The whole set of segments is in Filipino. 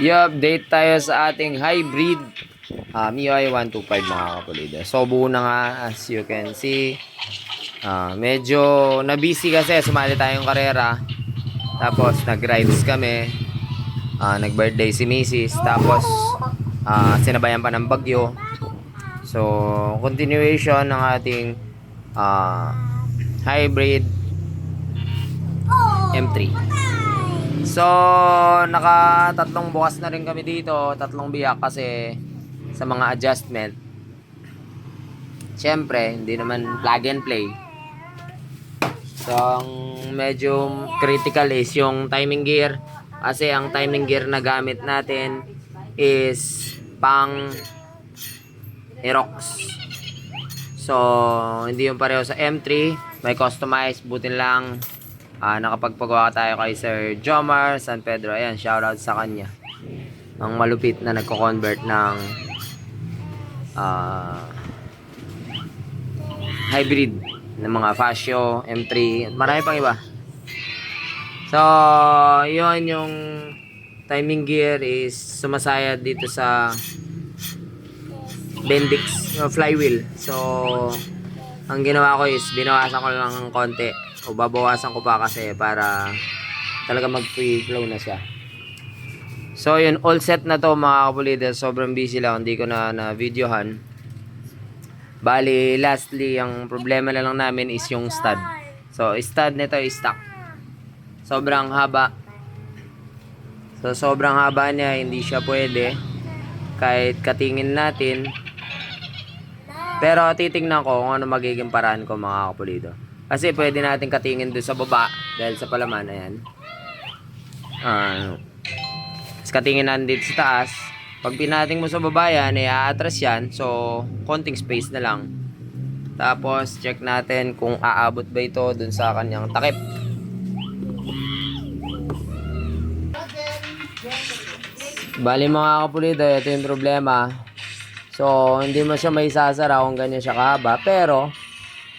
I-update tayo sa ating hybrid MIUI 125 mga kapulido. So buo na nga as you can see. Medyo na-busy kasi sumali tayong karera. Tapos nag-rides kami. Nag-birthday si Mrs. Tapos sinabayan pa ng bagyo. So continuation ng ating hybrid M3. So naka-tatlong bukas na rin kami dito, tatlong biyak kasi sa mga adjustment. Siyempre, hindi naman plug and play. So ang medyo critical is yung timing gear kasi ang timing gear na gamit natin is pang Aerox. So hindi yung pareho sa M3, may customized, buti lang nakapagpagawa tayo kay Sir Jomar San Pedro. Ayan, shoutout sa kanya. Ang malupit na nagko-convert ng hybrid ng mga Fasio, M3, marami pang iba. So, yun yung timing gear is sumasayad dito sa Bendix flywheel. So, ang ginawa ko is binawasan ko lang ng konti o babawasan ko pa kasi para talaga mag-free flow na siya. So yun, all set na to mga kapulido. Sobrang busy lang, hindi ko na videohan. Bali, lastly, ang problema na lang namin is yung stud. So stud nito is stock. Sobrang haba. So sobrang haba niya, hindi siya pwede kahit katingin natin. Pero titingnan ko kung ano magiging paraan ko mga kapulido. Kasi pwede natin katingin doon sa baba dahil sa palaman, ayan. Tapos katingin natin dito sa taas. Pag pinating mo sa baba yan, aatras yan. So, konting space na lang. Tapos, check natin kung aabot ba ito doon sa kanyang takip. Bali mga kapulido, ito yung problema. So, hindi mo siya may sasara kung ganyan siya kahaba. Pero,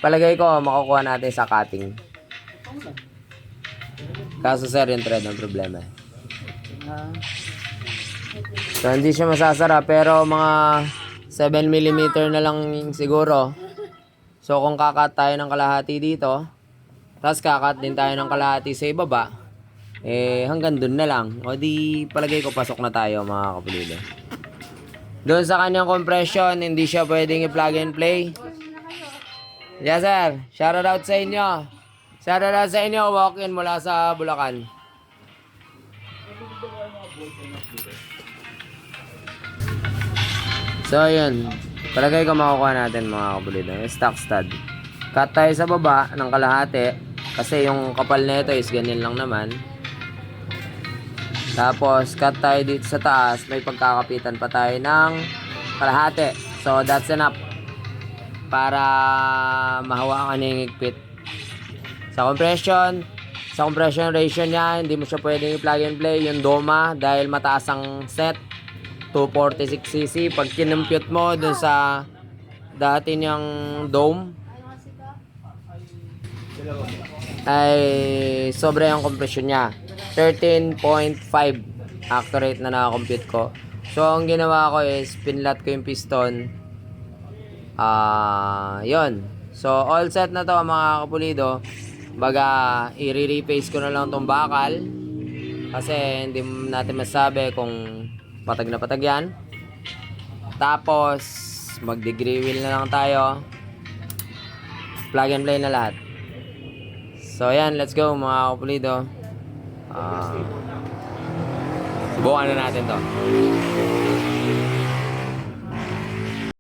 palagay ko, makukuha natin sa cutting. Kaso sir, yung thread ang problema. So, hindi siya masasara. Pero, mga 7mm na lang siguro. So, kung kakat tayo ng kalahati dito, tapos kakat din tayo ng kalahati sa ibaba, hanggang dun na lang. O di, palagay ko, pasok na tayo mga kapulido. Doon sa kanyang compression, hindi siya pwedeng i-plug and play. Yes sir, shoutout sa inyo. Shoutout sa inyo, walk-in mula sa Bulacan. So yun, palagay ko makukuha natin mga kapulido. Stock stud. Cut tayo sa baba ng kalahati. Kasi yung kapal na ito is ganyan lang naman. Tapos cut tayo dito sa taas. May pagkakapitan pa tayo ng kalahati. So that's enough para mahawakan yung higpit. Sa compression ratio niya, hindi mo siya pwedeng i-plug and play yung doma dahil mataas ang set, 246cc. Pag kinumpute mo dun sa dati niyang dome, ay sobra yung compression niya, 13.5 accurate na nakakompute ko. So ang ginawa ko is pinlat ko yung piston. Yun. So all set na to mga kapulido. Baga i-repaste ko na lang tong bakal kasi hindi natin masabi kung patag na patag yan. Tapos mag degree wheel na lang tayo, plug and play na lahat. So yan, let's go mga kapulido. Subukan na natin to.